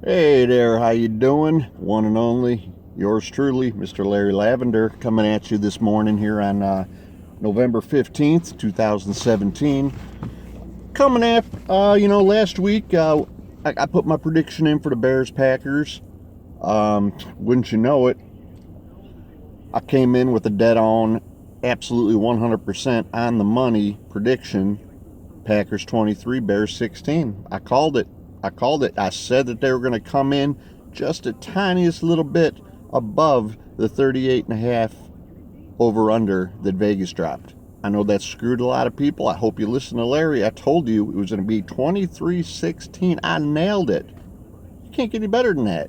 Hey there, how you doing? One and only, yours truly, Mr. Larry Lavender, coming at you this morning here on November 15th, 2017. Coming at, last week, I put my prediction in for the Bears-Packers. Wouldn't you know it, I came in with a dead-on, absolutely 100% on the money prediction. Packers 23, Bears 16. I called it. I said that they were going to come in just a tiniest little bit above the 38.5 over under that Vegas dropped. I know that screwed a lot of people. I hope you listen to Larry. I told you it was going to be 23-16. I nailed it. You can't get any better than that.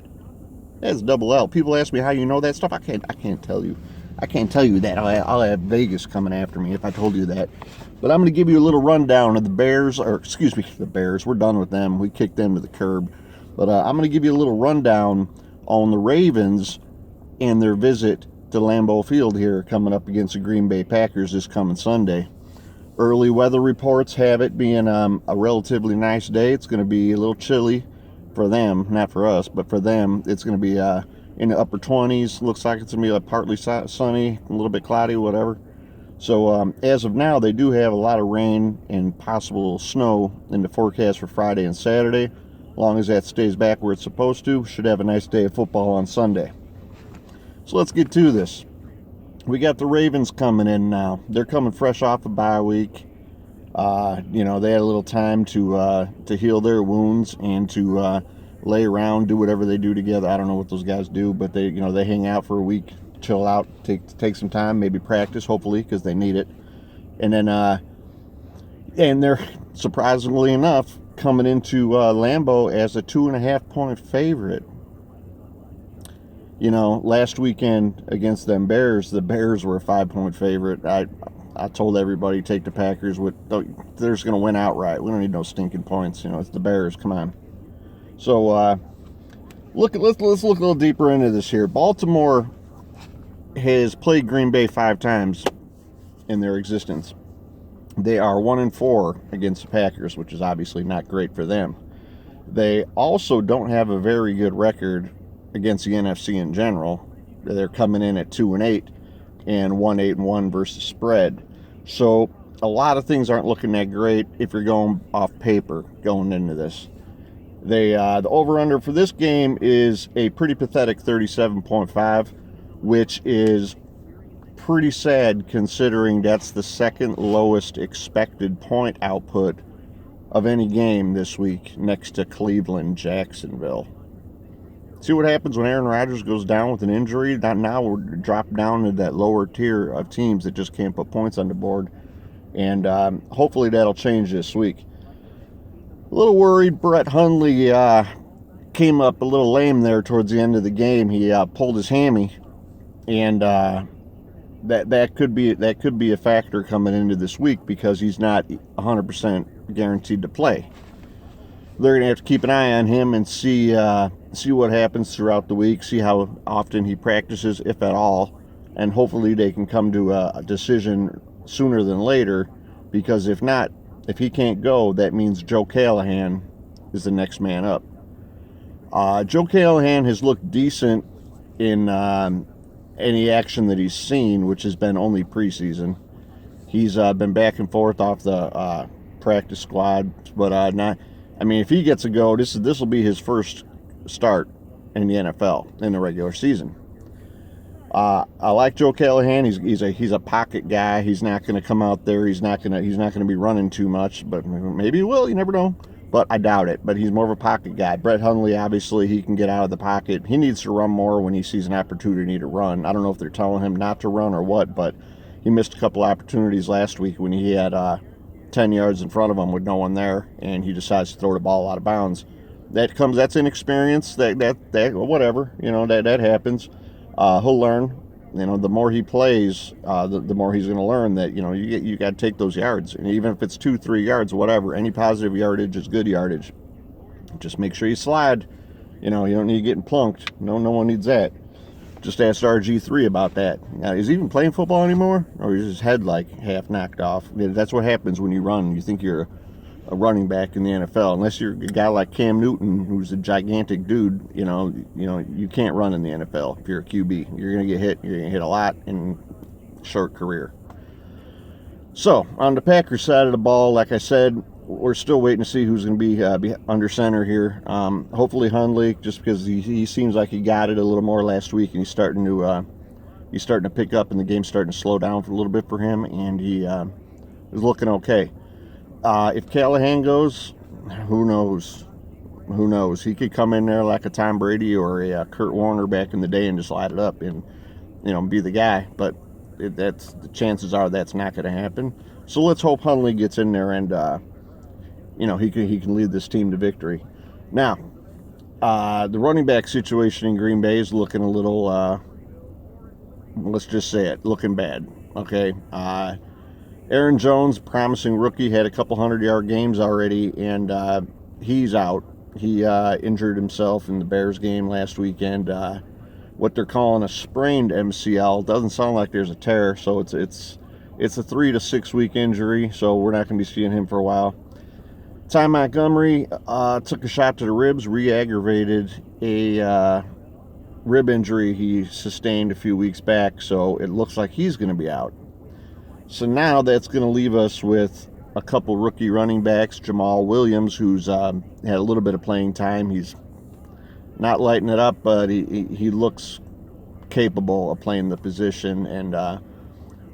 That's double L. People ask me how you know that stuff. I can't tell you. I can't tell you that. I'll have Vegas coming after me if I told you that. But I'm going to give you a little rundown of the Bears, the Bears. We're done with them. We kicked them to the curb. But I'm going to give you a little rundown on the Ravens and their visit to Lambeau Field here coming up against the Green Bay Packers this coming Sunday. Early weather reports have it being a relatively nice day. It's going to be a little chilly for them, not for us, but for them. It's going to be in the upper 20s. Looks like it's going to be like partly sunny, a little bit cloudy, whatever. So as of now, they do have a lot of rain and possible snow in the forecast for Friday and Saturday. As long as that stays back where it's supposed to, should have a nice day of football on Sunday. So let's get to this. We got the Ravens coming in now. They're coming fresh off a bye week. They had a little time to heal their wounds and to lay around, do whatever they do together. I don't know what those guys do, but they hang out for a week, chill out, take some time, maybe practice, hopefully, because they need it. And then, and they're surprisingly enough coming into Lambeau as a 2.5-point favorite. Last weekend against them Bears, the Bears were a 5-point favorite. I told everybody take the Packers. They're just going to win outright. We don't need no stinking points. It's the Bears. Come on. So let's look a little deeper into this here. Baltimore has played Green Bay 5 times in their existence. They are 1-4 against the Packers, which is obviously not great for them. They also don't have a very good record against the NFC in general. They're coming in at 2-8 and 1-8-1 versus spread. So a lot of things aren't looking that great if you're going off paper going into this. The over-under for this game is a pretty pathetic 37.5, which is pretty sad considering that's the second lowest expected point output of any game this week next to Cleveland, Jacksonville. See what happens when Aaron Rodgers goes down with an injury. Now we're dropped down to that lower tier of teams that just can't put points on the board. And hopefully that'll change this week. A little worried Brett Hundley came up a little lame there towards the end of the game. He pulled his hammy. And that could be a factor coming into this week because he's not 100% guaranteed to play. They're going to have to keep an eye on him and see what happens throughout the week, see how often he practices, if at all, and hopefully they can come to a decision sooner than later, because if not, if he can't go, that means Joe Callahan is the next man up. Joe Callahan has looked decent in any action that he's seen, which has been only preseason. He's been back and forth off the practice squad, but not. I mean, if he gets a go, this will be his first start in the NFL in the regular season. I like Joe Callahan. He's a pocket guy. He's not going to come out there. He's not going to be running too much, but maybe he will. You never know. But I doubt it. But he's more of a pocket guy. Brett Hundley, obviously, he can get out of the pocket. He needs to run more when he sees an opportunity to run. I don't know if they're telling him not to run or what, but he missed a couple opportunities last week when he had 10 yards in front of him with no one there, and he decides to throw the ball out of bounds. That's inexperience. That whatever, that happens. He'll learn. The more he plays, the more he's going to learn that you got to take those yards, and even if it's 2-3 yards, whatever, any positive yardage is good yardage. Just make sure you slide. You don't need getting plunked. No one needs that. Just asked RG3 about that. Is he even playing football anymore, or is his head like half knocked off? That's what happens when you run. You think you're a running back in the NFL. Unless you're a guy like Cam Newton, who's a gigantic dude, you can't run in the NFL if you're a QB. You're going to get hit. You're going to hit a lot in a short career. So, on the Packers side of the ball, like I said, we're still waiting to see who's going to be under center here. Hopefully Hundley, just because he seems like he got it a little more last week, and he's starting to pick up, and the game's starting to slow down for a little bit for him, and he is looking okay. If Callahan goes, who knows? Who knows? He could come in there like a Tom Brady or a Kurt Warner back in the day and just light it up and be the guy. But the chances are that's not going to happen. So let's hope Hundley gets in there and he can lead this team to victory. Now, the running back situation in Green Bay is looking a little, let's just say it, looking bad. Okay. Aaron Jones, promising rookie, had a couple 100-yard games already, and he's out. He injured himself in the Bears game last weekend. What they're calling a sprained MCL. Doesn't sound like there's a tear, so it's a 3 to 6 week injury, so we're not going to be seeing him for a while. Ty Montgomery took a shot to the ribs, re-aggravated a rib injury he sustained a few weeks back, so it looks like he's going to be out. So now that's going to leave us with a couple rookie running backs. Jamal Williams, who's had a little bit of playing time. He's not lighting it up, but he looks capable of playing the position, and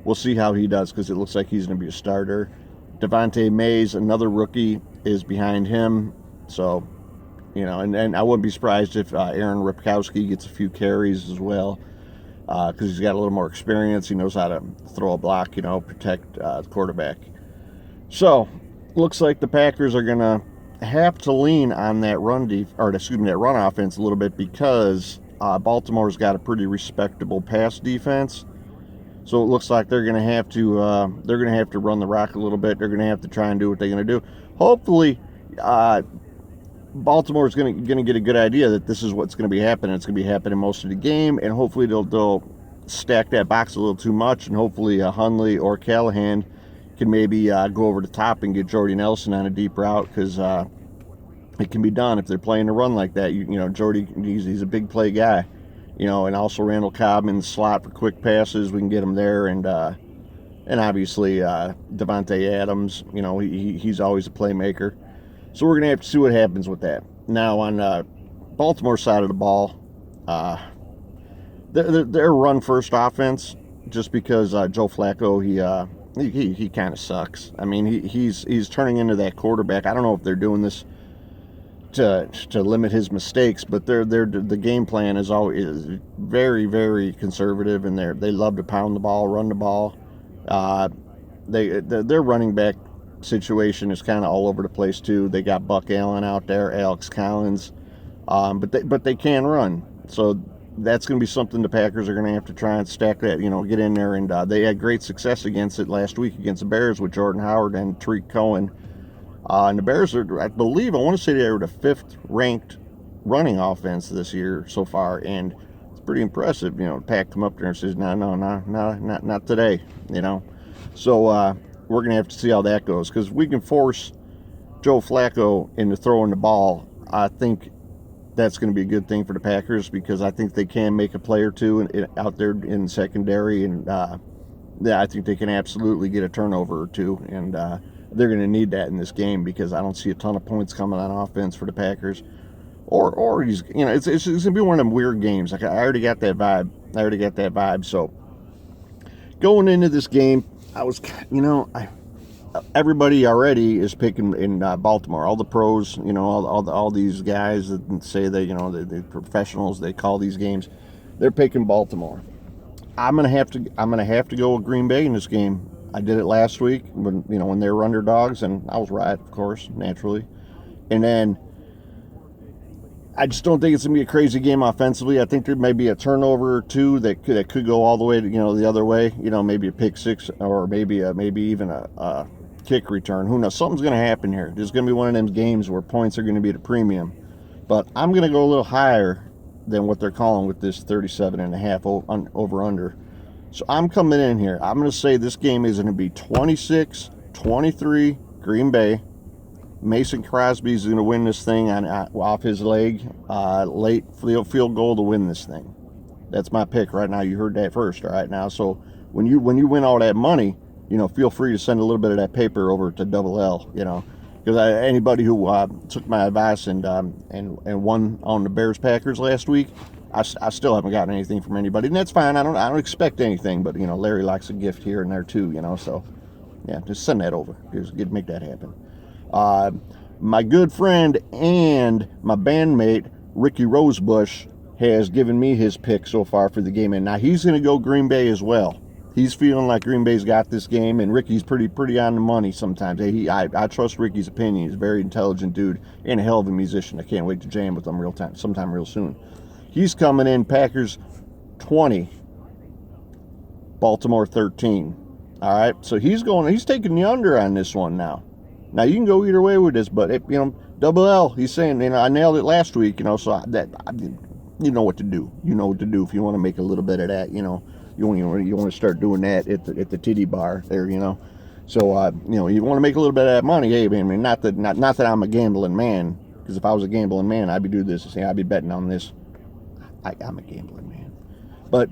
we'll see how he does because it looks like he's going to be a starter. Devontae Mays, another rookie, is behind him. So, and I wouldn't be surprised if Aaron Ripkowski gets a few carries as well because he's got a little more experience. He knows how to throw a block, protect the quarterback. So, looks like the Packers are going to have to lean on that that run offense a little bit because Baltimore's got a pretty respectable pass defense. So it looks like they're going to have to run the rock a little bit. They're going to have to try and do what they're going to do. Hopefully, Baltimore's going to get a good idea that this is what's going to be happening. It's going to be happening most of the game, and hopefully they'll stack that box a little too much, and hopefully Hundley or Callahan can maybe go over the top and get Jordy Nelson on a deep route because it can be done if they're playing a run like that. Jordy, he's a big play guy, and also Randall Cobb in the slot for quick passes. We can get him there, and obviously Devontae Adams. He's always a playmaker. So we're gonna have to see what happens with that. Now on Baltimore side of the ball, their run first offense, just because Joe Flacco he kind of sucks. I mean he's turning into that quarterback. I don't know if they're doing this to limit his mistakes, but the game plan is always very, very conservative, and they love to pound the ball, run the ball. Their running back situation is kind of all over the place too. They got Buck Allen out there, Alex Collins, but they can run. So that's going to be something the Packers are going to have to try and stack that. Get in there, and they had great success against it last week against the Bears with Jordan Howard and Tariq Cohen. And the Bears are, I want to say they were the 5th ranked running offense this year so far, and it's pretty impressive. Pack come up there and says, no, not today. So we're going to have to see how that goes, because if we can force Joe Flacco into throwing the ball, I think that's going to be a good thing for the Packers, because I think they can make a play or two out there in secondary, and I think they can absolutely get a turnover or two, and they're going to need that in this game, because I don't see a ton of points coming on offense for the Packers. Or he's, it's going to be one of them weird games. Like I already got that vibe. So going into this game, I was, everybody already is picking in Baltimore. All the pros, all these guys that say the professionals, they call these games, they're picking Baltimore. I'm gonna have to go with Green Bay in this game. I did it last week when they were underdogs, and I was right, of course, naturally. And then I just don't think it's gonna be a crazy game offensively. I think there may be a turnover or two that could go all the way to, the other way. Maybe a pick six, or maybe even a kick return. Who knows? Something's gonna happen here. There's gonna be one of them games where points are gonna be at a premium. But I'm gonna go a little higher than what they're calling with this 37.5 over under. So I'm coming in here. I'm going to say this game is going to be 26-23 Green Bay. Mason Crosby's going to win this thing off his leg, late field goal to win this thing. That's my pick right now. You heard that first, all right? Now, so when you win all that money, feel free to send a little bit of that paper over to Double L, because anybody who took my advice and won on the Bears Packers last week, I still haven't gotten anything from anybody, and that's fine. I don't expect anything, but Larry likes a gift here and there too, so yeah, just send that over. Just make that happen. My good friend and my bandmate Ricky Rosebush has given me his pick so far for the game, and now he's going to go Green Bay as well. He's feeling like Green Bay's got this game, and Ricky's pretty on the money sometimes. I trust Ricky's opinion. He's a very intelligent dude and a hell of a musician. I can't wait to jam with him sometime real soon. He's coming in Packers 20, Baltimore 13. All right, so he's taking the under on this one now. Now you can go either way with this, but Double L, he's saying, I nailed it last week, so you know what to do. You know what to do if you want to make a little bit of that, you want to start doing that at the titty bar there, So you want to make a little bit of that money. Hey, man, not that I'm a gambling man, because if I was a gambling man, I'd be doing this. I'd be betting on this. I'm a gambling man, but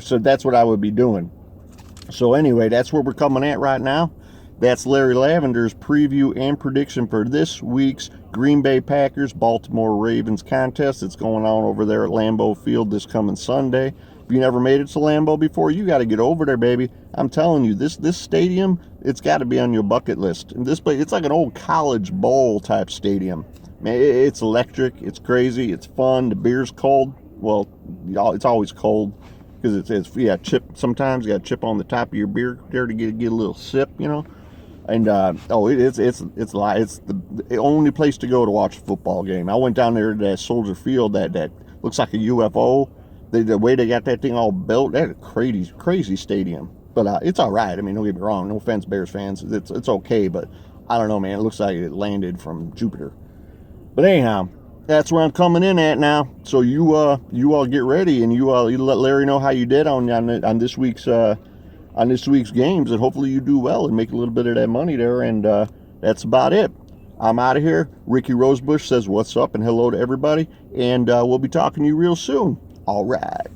so that's what I would be doing. So anyway, that's where we're coming at right now. That's Larry Lavender's preview and prediction for this week's Green Bay Packers Baltimore Ravens contest. It's going on over there at Lambeau Field this coming Sunday. If you never made it to Lambeau before, you got to get over there, baby. I'm telling you, this stadium, it's got to be on your bucket list. And this place, it's like an old college bowl type stadium. Man, it's electric. It's crazy. It's fun. The beer's cold. Well, it's always cold because it's chip. Sometimes you got chip on the top of your beer there to get a little sip, And it's the only place to go to watch a football game. I went down there to that Soldier Field that looks like a UFO. The way they got that thing all built, that's a crazy stadium. But it's all right. I mean, don't get me wrong. No offense, Bears fans. It's okay, but I don't know, man. It looks like it landed from Jupiter. But anyhow, that's where I'm coming in at now. So you all get ready, and you let Larry know how you did on this week's games, and hopefully you do well and make a little bit of that money there. And that's about it. I'm out of here. Ricky Rosebush says what's up and hello to everybody, and we'll be talking to you real soon. All right.